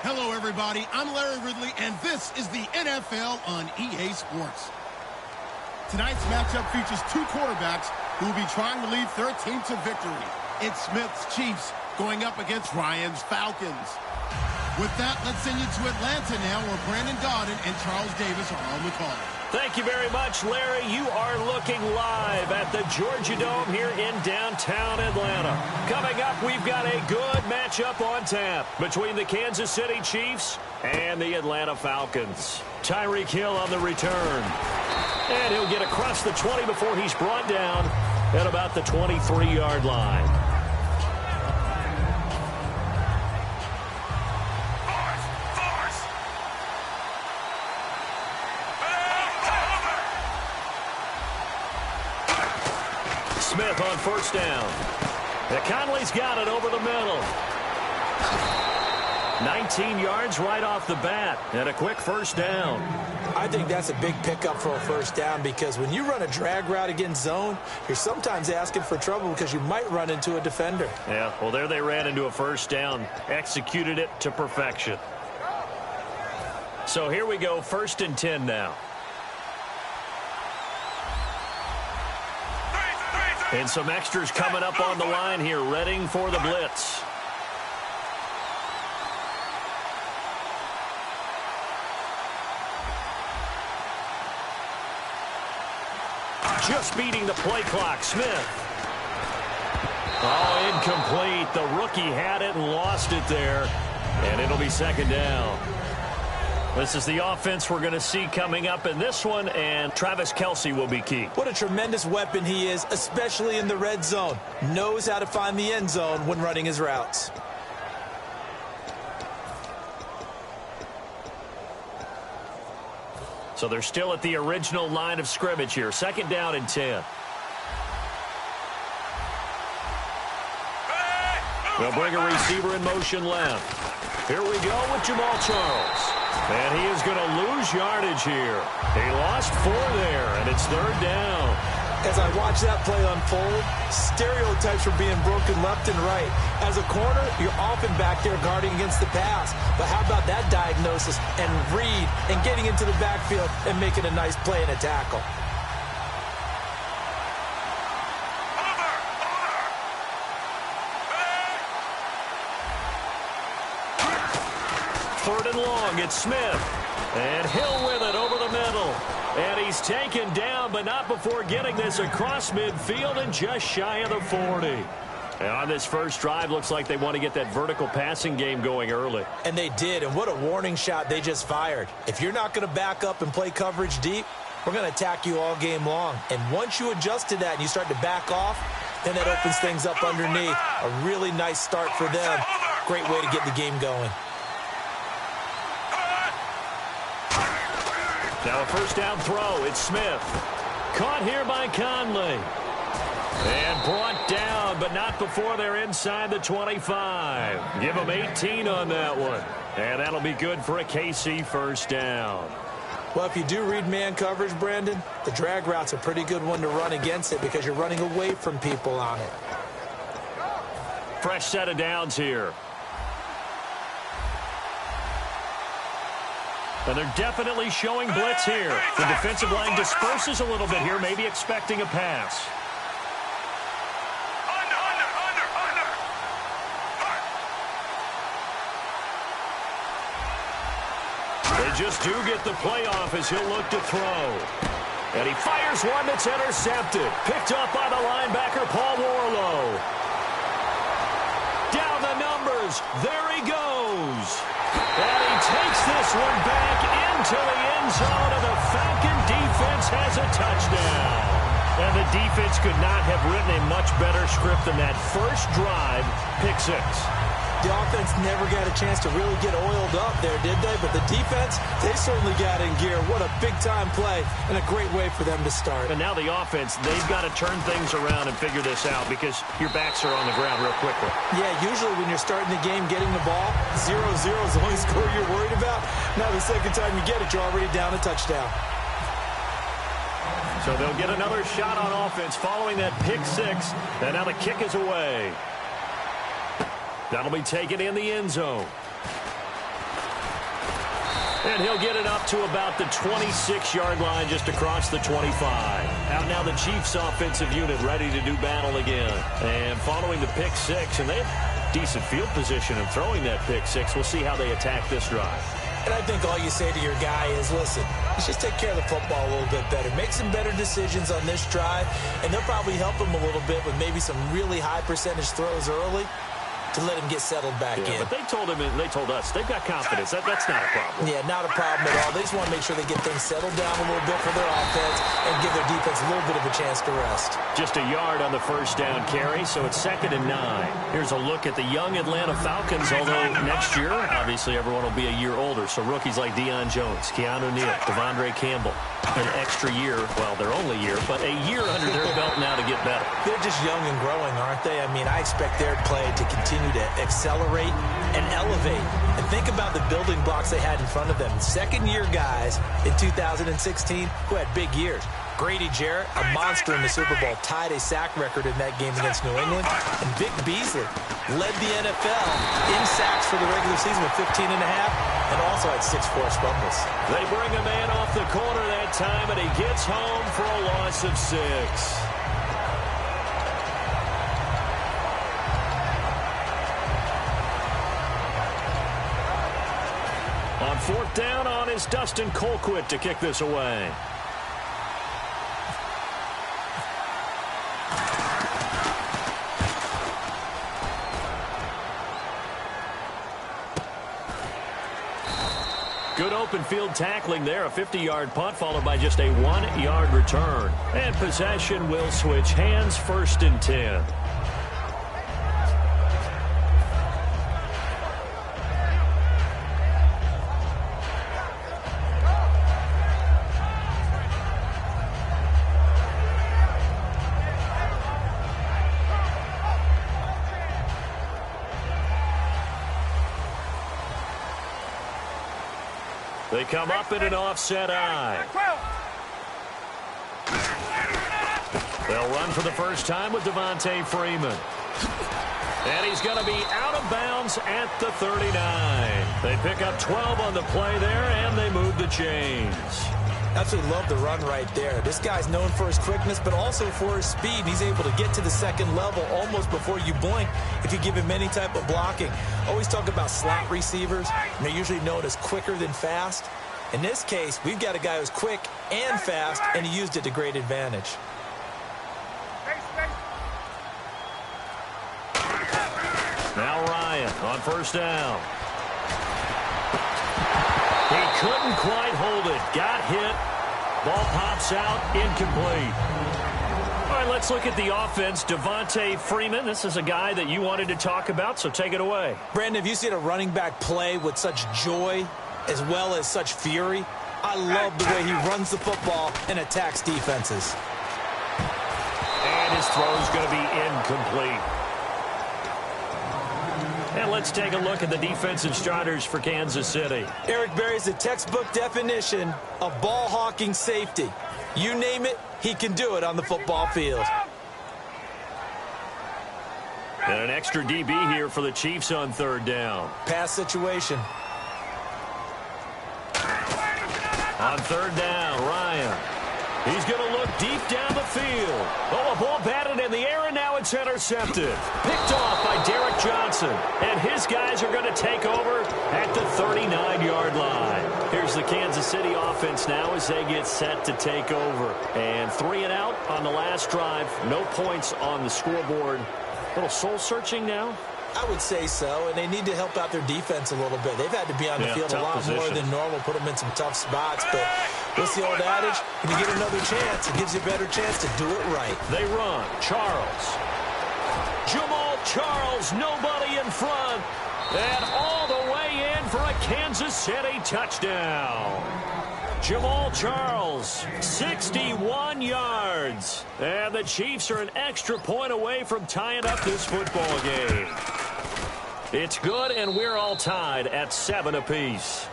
Hello, everybody. I'm Larry Ridley, and this is the NFL on EA Sports. Tonight's matchup features two quarterbacks who will be trying to lead their team to victory. It's Smith's Chiefs going up against Ryan's Falcons. With that, let's send you to Atlanta now, where Brandon Gaudin and Charles Davis are on the call. Thank you very much, Larry. You are looking live at the Georgia Dome here in downtown Atlanta. Coming up, we've got a good matchup on tap between the Kansas City Chiefs and the Atlanta Falcons. Tyreek Hill on the return. And he'll get across the 20 before he's brought down at about the 23-yard line. Smith on first down. Conley's got it over the middle. 19 yards right off the bat and a quick first down. I think that's a big pickup for a first down because when you run a drag route against zone, you're sometimes asking for trouble because you might run into a defender. Yeah, well, there they ran into a first down, executed it to perfection. So here we go, 1st and 10 now. And some extras coming up on the line here, readying for the blitz. Just beating the play clock, Smith. Oh, incomplete. The rookie had it and lost it there. And it'll be 2nd down. This is the offense we're going to see coming up in this one, and Travis Kelce will be key. What a tremendous weapon he is, especially in the red zone. Knows how to find the end zone when running his routes. So they're still at the original line of scrimmage here. 2nd down and 10. They'll bring a receiver in motion left. Here we go with Jamal Charles. And he is going to lose yardage here. He lost 4 there, and it's 3rd down. As I watch that play unfold, stereotypes are being broken left and right. As a corner, you're often back there guarding against the pass. But how about that diagnosis and read and getting into the backfield and making a nice play and a tackle? Third and long, it's Smith. And Hill with it over the middle. And he's taken down, but not before getting this across midfield and just shy of the 40. And on this first drive, looks like they want to get that vertical passing game going early. And they did, and what a warning shot they just fired. If you're not going to back up and play coverage deep, we're going to attack you all game long. And once you adjust to that and you start to back off, then that opens things up underneath. A really nice start for them. Great way to get the game going. Now a first down throw. It's Smith. Caught here by Conley. And brought down, but not before they're inside the 25. Give them 18 on that one. And that'll be good for a KC first down. Well, if you do read man coverage, Brandon, the drag route's a pretty good one to run against it because you're running away from people on it. Fresh set of downs here. And they're definitely showing blitz here. The defensive line disperses a little bit here, maybe expecting a pass. They just do get the playoff as he'll look to throw. And he fires one that's intercepted. Picked up by the linebacker, Paul Warlow. Down the numbers. There he goes. And he takes this one back into the end zone, and the Falcon defense has a touchdown. And the defense could not have written a much better script than that first drive, pick 6. The offense never got a chance to really get oiled up there, did they? But the defense, they certainly got in gear. What a big-time play and a great way for them to start. And now the offense, they've got to turn things around and figure this out because your backs are on the ground real quickly. Yeah, usually when you're starting the game getting the ball, 0-0 is the only score you're worried about. Now the second time you get it, you're already down a touchdown. So they'll get another shot on offense following that pick 6. And now the kick is away. That'll be taken in the end zone. And he'll get it up to about the 26-yard line, just across the 25. Out now the Chiefs offensive unit ready to do battle again. And following the pick six, and they have decent field position in throwing that pick six. We'll see how they attack this drive. And I think all you say to your guy is, listen, let's just take care of the football a little bit better. Make some better decisions on this drive, and they'll probably help him a little bit with maybe some really high percentage throws early to let him get settled back in. But they told him, and they told us, they've got confidence. That's not a problem. Yeah, not a problem at all. They just want to make sure they get things settled down a little bit for their offense and give their defense a little bit of a chance to rest. Just a yard on the first down carry, so it's 2nd and 9. Here's a look at the young Atlanta Falcons, although next year, obviously, everyone will be a year older. So rookies like Deion Jones, Keanu Neal, Devondre Campbell, an extra year, well, their only year, but a year under their belt now to get better. They're just young and growing, aren't they? I mean, I expect their play to continue to accelerate and elevate. And think about the building blocks they had in front of them. Second-year guys in 2016 who had big years. Grady Jarrett, a monster in the Super Bowl, tied a sack record in that game against New England. And Vic Beasley led the NFL in sacks for the regular season with 15 and a half and also had 6 forced fumbles. They bring a man off the corner that time, and he gets home for a loss of 6. On 4th down on is Dustin Colquitt to kick this away. Good open field tackling there. A 50-yard punt followed by just a 1-yard return. And possession will switch hands, 1st and 10. They come up in an offset eye. They'll run for the first time with Devontae Freeman. And he's going to be out of bounds at the 39. They pick up 12 on the play there, and they move the chains. Absolutely love the run right there. This guy's known for his quickness, but also for his speed. He's able to get to the second level almost before you blink if you give him any type of blocking. Always talk about slot receivers, and they're usually known as quicker than fast. In this case, we've got a guy who's quick and fast, and he used it to great advantage. Now Ryan on 1st down. He couldn't quite hold it. Got hit. Ball pops out. Incomplete. All right, let's look at the offense. Devontae Freeman, this is a guy that you wanted to talk about, so take it away. Brandon, have you seen a running back play with such joy as well as such fury? I love the way he runs the football and attacks defenses. And his throw is going to be incomplete. And let's take a look at the defensive starters for Kansas City. Eric Berry's the textbook definition of ball-hawking safety. You name it, he can do it on the football field. And an extra DB here for the Chiefs on 3rd down. Pass situation. On 3rd down, Ryan. He's going to look deep down the field. Oh, a ball batted in the air, and now it's intercepted. Picked off by Derek Johnson. And his guys are going to take over at the 39-yard line. Here's the Kansas City offense now as they get set to take over. And 3 and out on the last drive. No points on the scoreboard. A little soul-searching now. I would say so, and they need to help out their defense a little bit. They've had to be on the field a lot more than normal, put them in some tough spots. But what's the old adage? When you get another chance, it gives you a better chance to do it right. They run. Charles. Jamal Charles, nobody in front. And all the way in for a Kansas City touchdown. Jamal Charles, 61 yards. And the Chiefs are an extra point away from tying up this football game. It's good, and we're all tied at 7 apiece.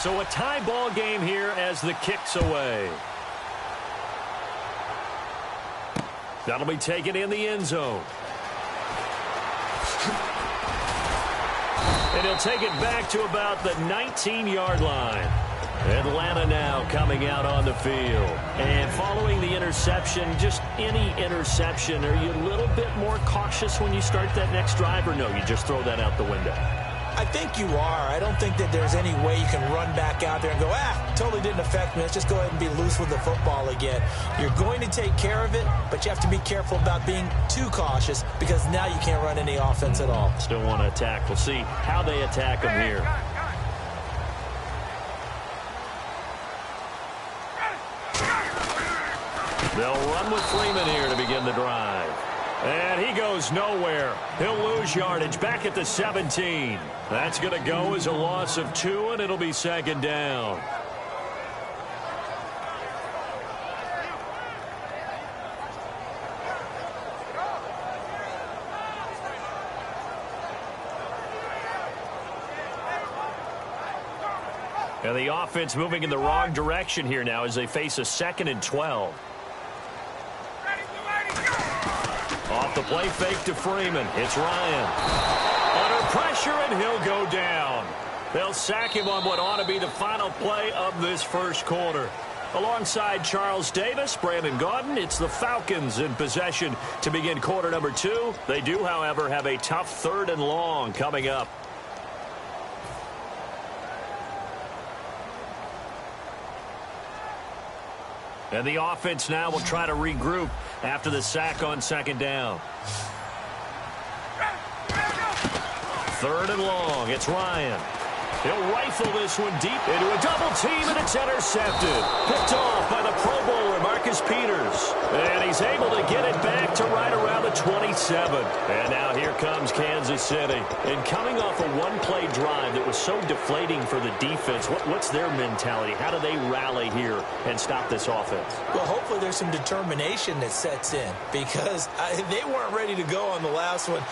So a tie ball game here as the kick's away. That'll be taken in the end zone. And he'll take it back to about the 19-yard line. Atlanta now coming out on the field. And following the interception, just any interception, are you a little bit more cautious when you start that next drive, or no, you just throw that out the window? I think you are. I don't think that there's any way you can run back out there and go, totally didn't affect me. Let's just go ahead and be loose with the football again. You're going to take care of it, but you have to be careful about being too cautious because now you can't run any offense at all. Still want to attack. We'll see how they attack them here. They'll run with Freeman here to begin the drive. And he goes nowhere. He'll lose yardage back at the 17. That's going to go as a loss of 2, and it'll be second down. And the offense moving in the wrong direction here now as they face a 2nd and 12. Off the play fake to Freeman. It's Ryan. Under pressure, and he'll go down. They'll sack him on what ought to be the final play of this first quarter. Alongside Charles Davis, Brandon Gaudin, it's the Falcons in possession to begin quarter number 2. They do, however, have a tough 3rd and long coming up. And the offense now will try to regroup after the sack on 2nd down. 3rd and long. It's Ryan. He'll rifle this one deep into a double team, and it's intercepted. Picked off by the Pro Bowler, Marcus Peters. And he's able to get it back to right around the 27. And now here comes Kansas City. And coming off a one-play drive that was so deflating for the defense, what's their mentality? How do they rally here and stop this offense? Well, hopefully there's some determination that sets in because they weren't ready to go on the last one.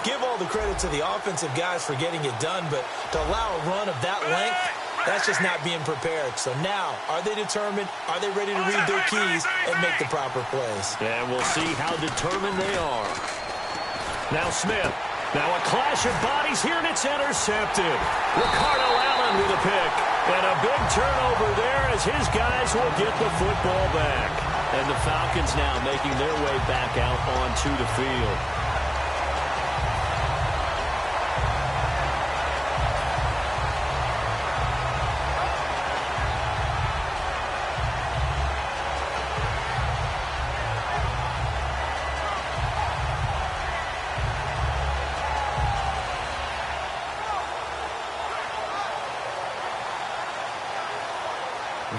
Give all the credit to the offensive guys for getting it done, but to allow a run of that length, that's just not being prepared. So now, are they determined? Are they ready to read their keys and make the proper plays? And we'll see how determined they are. Now Smith. Now a clash of bodies here, and it's intercepted. Ricardo Allen with a pick. And a big turnover there as his guys will get the football back. And the Falcons now making their way back out onto the field.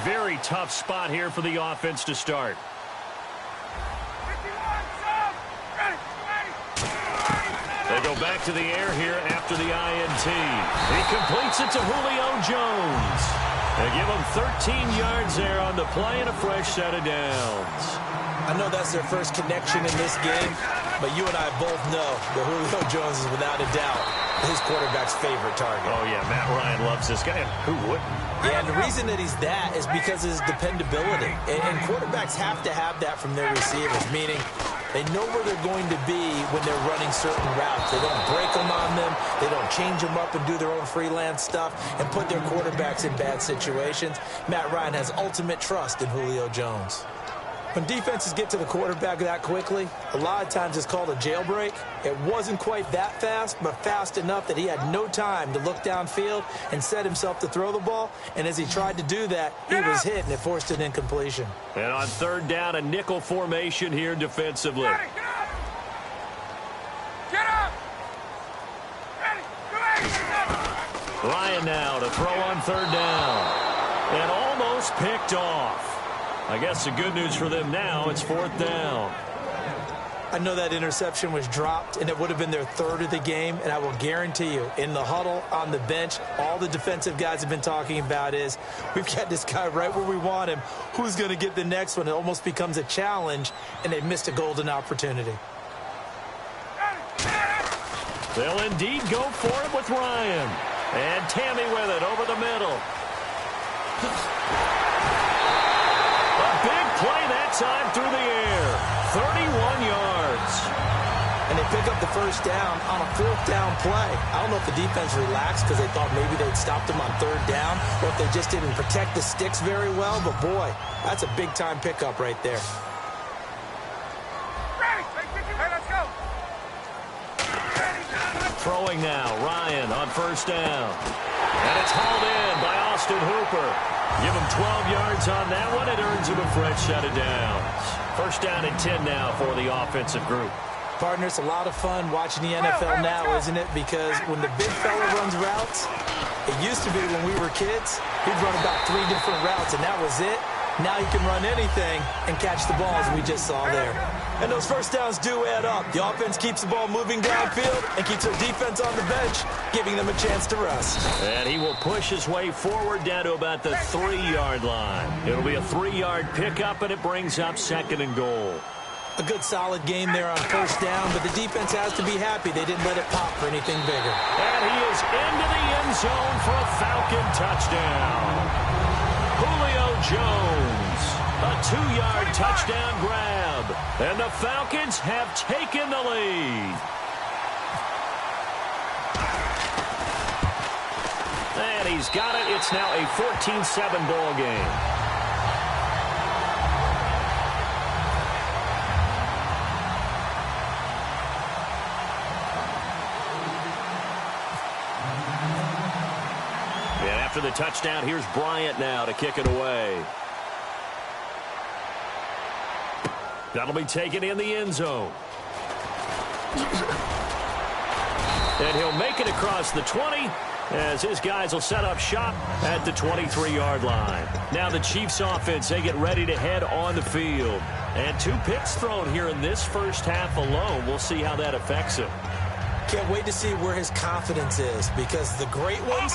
Very tough spot here for the offense to start. They go back to the air here after the INT. He completes it to Julio Jones. They give him 13 yards there on the play and a fresh set of downs. I know that's their first connection in this game, but you and I both know that Julio Jones is without a doubt his quarterback's favorite target. Oh, yeah, Matt Ryan loves this guy. Who wouldn't? Yeah, and the reason that he's that is because of his dependability. And quarterbacks have to have that from their receivers, meaning they know where they're going to be when they're running certain routes. They don't break them on them. They don't change them up and do their own freelance stuff and put their quarterbacks in bad situations. Matt Ryan has ultimate trust in Julio Jones. When defenses get to the quarterback that quickly, a lot of times it's called a jailbreak. It wasn't quite that fast, but fast enough that he had no time to look downfield and set himself to throw the ball. And as he tried to do that, he was hit, and it forced an incompletion. And on 3rd down, a nickel formation here defensively. Get up! Ready! Ryan now to throw on 3rd down. And almost picked off. I guess the good news for them now, it's 4th down. I know that interception was dropped, and it would have been their 3rd of the game, and I will guarantee you, in the huddle, on the bench, all the defensive guys have been talking about is, we've got this guy right where we want him. Who's going to get the next one? It almost becomes a challenge, and they missed a golden opportunity. They'll indeed go for it with Ryan. And Tammy with it over the middle. A big play that time through the air. 31 yards. And they pick up the first down on a fourth down play. I don't know if the defense relaxed because they thought maybe they'd stopped them on third down or if they just didn't protect the sticks very well. But, boy, that's a big-time pickup right there. Throwing now, Ryan on first down. And it's hauled in by Austin Hooper. Give him 12 yards on that one. It earns him a fresh set of downs. First down and 10 now for the offensive group. Partner, it's a lot of fun watching the NFL now, isn't it? Because when the big fella runs routes, it used to be when we were kids, he'd run about 3 different routes, and that was it. Now he can run anything and catch the balls we just saw there. And those first downs do add up. The offense keeps the ball moving downfield and keeps their defense on the bench, giving them a chance to rest. And he will push his way forward down to about the 3-yard line. It'll be a 3-yard pickup, and it brings up 2nd and goal. A good solid game there on first down, but the defense has to be happy they didn't let it pop for anything bigger. And he is into the end zone for a Falcon touchdown. Julio Jones, a 2-yard touchdown grab, and the Falcons have taken the lead. And he's got it. It's now a 14-7 ball game. After the touchdown, here's Bryant now to kick it away. That'll be taken in the end zone. And he'll make it across the 20 as his guys will set up shop at the 23-yard line. Now the Chiefs offense, they get ready to head on the field. And 2 picks thrown here in this first half alone. We'll see how that affects him. Can't wait to see where his confidence is, because the great ones,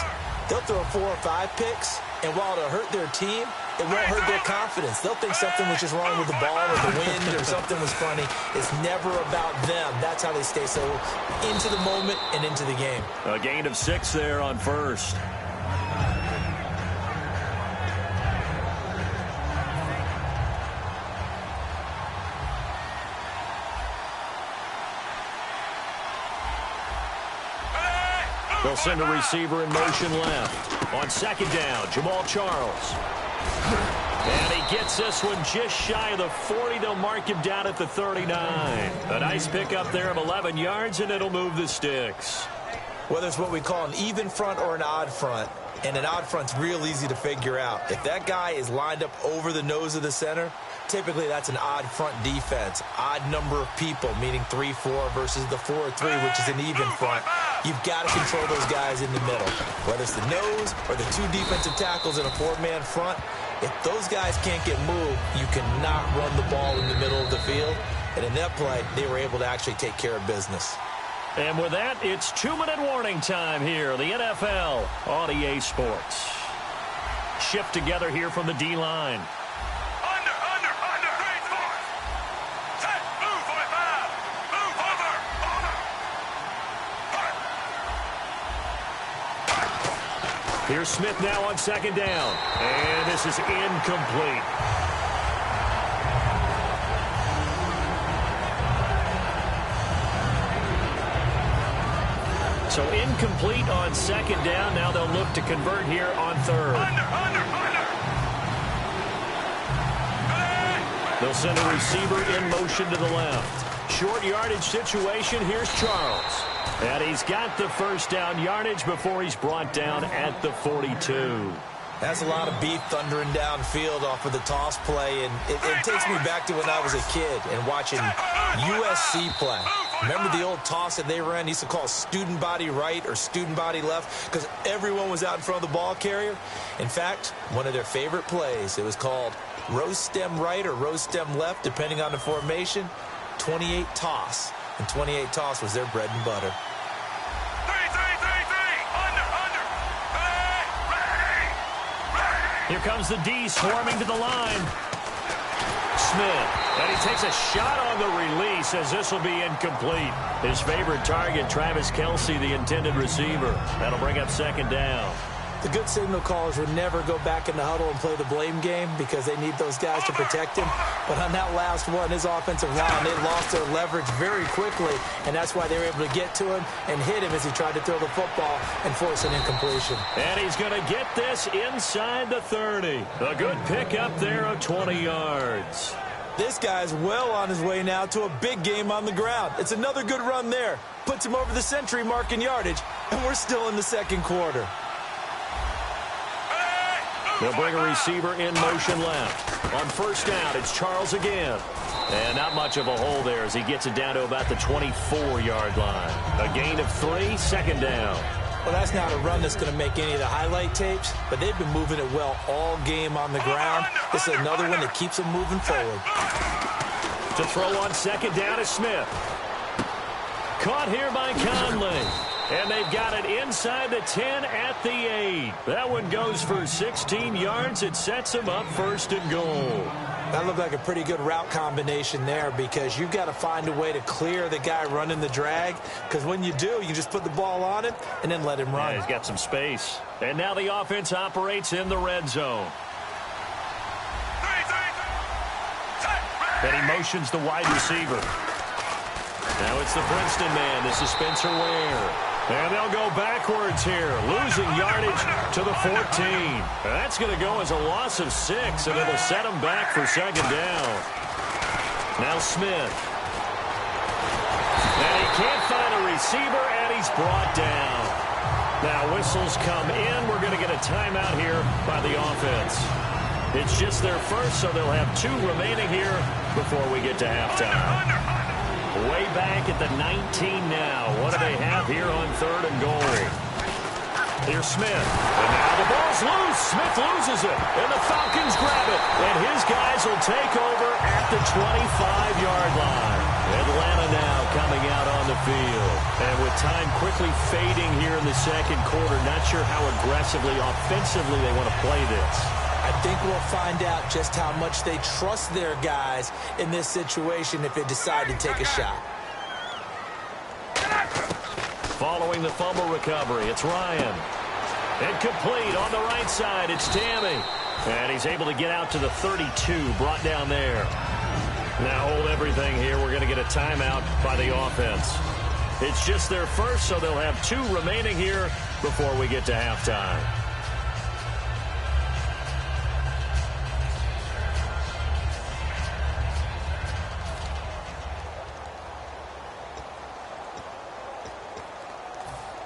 they'll throw 4 or 5 picks, and while it'll hurt their team, it won't hurt their confidence. They'll think something was just wrong with the ball or the wind or something was funny. It's never about them. That's how they stay so into the moment and into the game. A gain of 6 there on first. They'll send a receiver in motion left. On 2nd down, Jamal Charles. And he gets this one just shy of the 40. They'll mark him down at the 39. A nice pickup there of 11 yards, and it'll move the sticks. Whether it's what we call an even front or an odd front, and an odd front's real easy to figure out. If that guy is lined up over the nose of the center, typically that's an odd front defense. Odd number of people, meaning 3-4 versus the 4-3, which is an even front. You've got to control those guys in the middle. Whether it's the nose or the 2 defensive tackles in a 4-man front, if those guys can't get moved, you cannot run the ball in the middle of the field. And in that play, they were able to actually take care of business. And with that, it's 2-minute warning time here, the NFL on EA Sports. Shift together here from the D-line. Here's Smith now on 2nd down. And this is incomplete. So incomplete on 2nd down. Now they'll look to convert here on 3rd. They'll send a receiver in motion to the left. Short yardage situation. Here's Charles. And he's got the first down yardage before he's brought down at the 42. That's a lot of beef thundering downfield off of the toss play, and it takes me back to when I was a kid and watching USC play. Remember the old toss that they ran? They used to call student body right or student body left because everyone was out in front of the ball carrier. In fact, one of their favorite plays, it was called rose stem right or rose stem left, depending on the formation, 28 toss. And 28 toss was their bread and butter. Here comes the D swarming to the line. Smith, and he takes a shot on the release as this will be incomplete. His favorite target, Travis Kelce, the intended receiver. That'll bring up 2nd down. The good signal callers would never go back in the huddle and play the blame game because they need those guys to protect him. But on that last one, his offensive line, they lost their leverage very quickly, and that's why they were able to get to him and hit him as he tried to throw the football and force an incompletion. And he's going to get this inside the 30. A good pickup there of 20 yards. This guy's well on his way now to a big game on the ground. It's another good run there. Puts him over the century mark in yardage, and we're still in the second quarter. They'll bring a receiver in motion left. On first down, it's Charles again. And not much of a hole there as he gets it down to about the 24-yard line. A gain of 3, second down. Well, that's not a run that's going to make any of the highlight tapes, but they've been moving it well all game on the ground. This is another one that keeps them moving forward. To throw on second down is Smith. Caught here by Conley. And they've got it inside the 10 at the 8. That one goes for 16 yards. It sets them up first and goal. That looked like a pretty good route combination there because you've got to find a way to clear the guy running the drag, because when you do, you just put the ball on him and then let him run. Yeah, he's got some space. And now the offense operates in the red zone. And he motions the wide receiver. Now it's the Princeton man. This is Spencer Ware. And they'll go backwards here, losing yardage to the 14. That's going to go as a loss of 6, and it'll set them back for second down. Now Smith. And he can't find a receiver, and he's brought down. Now whistles come in. We're going to get a timeout here by the offense. It's just their first, so they'll have 2 remaining here before we get to halftime. Way back at the 19 now. What do they have here on third and goal? Here's Smith. And now the ball's loose. Smith loses it. And the Falcons grab it. And his guys will take over at the 25-yard line. Atlanta now coming out on the field. And with time quickly fading here in the second quarter, not sure how aggressively, offensively they want to play this. I think we'll find out just how much they trust their guys in this situation if they decide to take a shot. Following the fumble recovery, it's Ryan. Incomplete on the right side, it's Tammy. And he's able to get out to the 32, brought down there. Now hold everything here. We're going to get a timeout by the offense. It's just their first, so they'll have 2 remaining here before we get to halftime.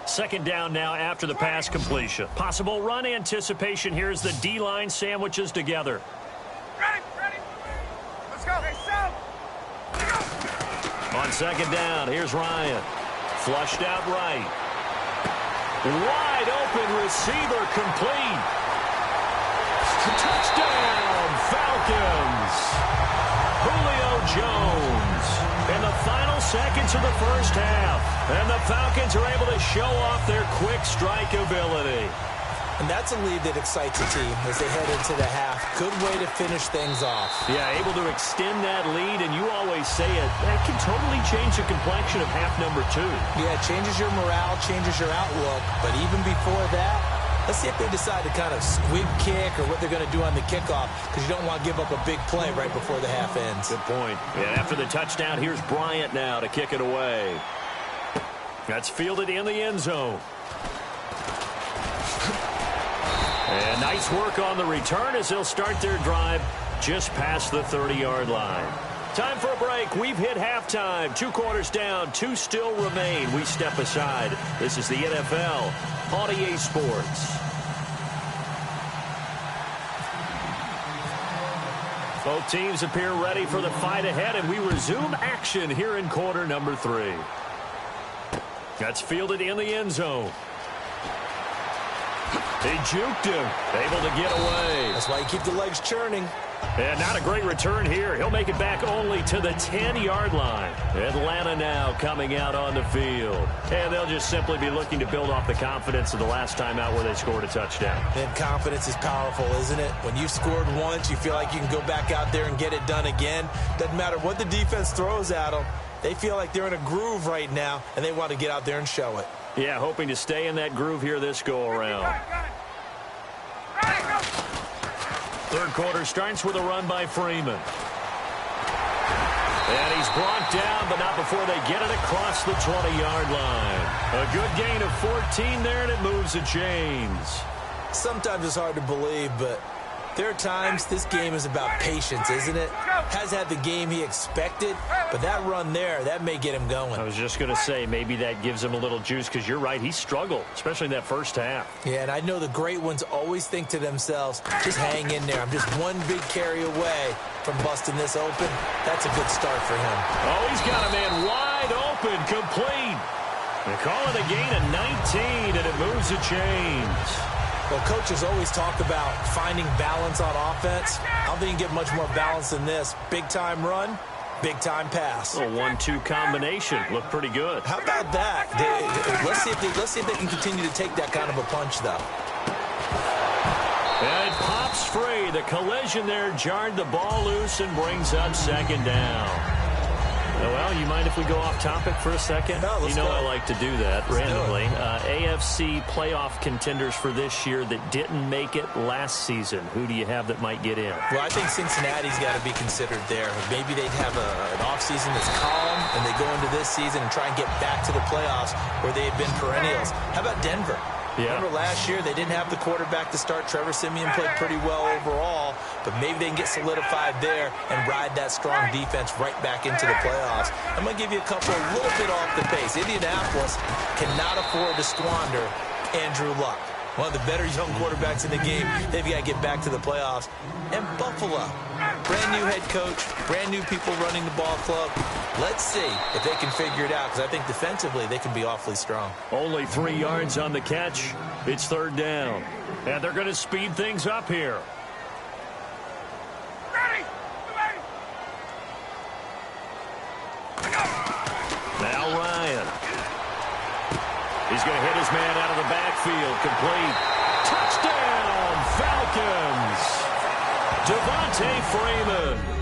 Second down now after the pass completion. Possible run anticipation here as the D-line sandwiches together. Ready. Let's go. Hey, Sam. On second down, here's Ryan. Flushed out right. Wide open receiver complete. Touchdown, Falcons. Julio Jones. In the final seconds of the first half. And the Falcons are able to show off their quick strike ability. And that's a lead that excites a team as they head into the half. Good way to finish things off. Yeah, able to extend that lead, and you always say it, that can totally change the complexion of half number 2. Yeah, it changes your morale, changes your outlook. But even before that, let's see if they decide to kind of squib kick or what they're going to do on the kickoff, because you don't want to give up a big play right before the half ends. Good point. Yeah, after the touchdown, here's Bryant now to kick it away. That's fielded in the end zone. And nice work on the return as they'll start their drive just past the 30-yard line. Time for a break. We've hit halftime. 2 quarters down, 2 still remain. We step aside. This is the NFL on EA Sports. Both teams appear ready for the fight ahead, and we resume action here in quarter number 3. That's fielded in the end zone. He juked him. Able to get away. That's why you keep the legs churning. And not a great return here. He'll make it back only to the 10-yard line. Atlanta now coming out on the field. And they'll just simply be looking to build off the confidence of the last time out where they scored a touchdown. And confidence is powerful, isn't it? When you've scored once, you feel like you can go back out there and get it done again. Doesn't matter what the defense throws at them. They feel like they're in a groove right now, and they want to get out there and show it. Yeah, hoping to stay in that groove here this go-around. Third quarter starts with a run by Freeman. And he's brought down, but not before they get it across the 20-yard line. A good gain of 14 there, and it moves the chains. Sometimes it's hard to believe, but there are times this game is about patience, isn't it? Has had the game he expected, but that run there, that may get him going. I was just going to say, maybe that gives him a little juice, because you're right, he struggled, especially in that first half. Yeah, and I know the great ones always think to themselves, just hang in there. I'm just one big carry away from busting this open. That's a good start for him. Oh, he's got a man wide open, complete. They call it a gain of 19, and it moves the chains. Well, coaches always talk about finding balance on offense. I don't think you get much more balance than this. Big-time run, big-time pass. A 1-2 combination. Looked pretty good. How about that? Let's see if they can continue to take that kind of a punch, though. And it pops free. The collision there jarred the ball loose and brings up second down. Well, you mind if we go off topic for a second? No, let's go. go. I like to do that let's randomly. AFC playoff contenders for this year that didn't make it last season. Who do you have that might get in? Well, I think Cincinnati's got to be considered there. Maybe they'd have an offseason that's calm, and they go into this season and try and get back to the playoffs where they had been perennials. How about Denver? Yeah. Remember last year they didn't have the quarterback to start. Trevor Siemian played pretty well overall, but maybe they can get solidified there and ride that strong defense right back into the playoffs. I'm going to give you a couple a little bit off the pace. Indianapolis cannot afford to squander Andrew Luck, one of the better young quarterbacks in the game. They've got to get back to the playoffs. And Buffalo, brand new head coach, brand new people running the ball club. Let's see if they can figure it out, because I think defensively they can be awfully strong. Only 3 yards on the catch. It's third down. And they're going to speed things up here. Ready! Now Ryan. He's going to hit his man out of the backfield. Complete. Touchdown, Falcons. Devontae Freeman.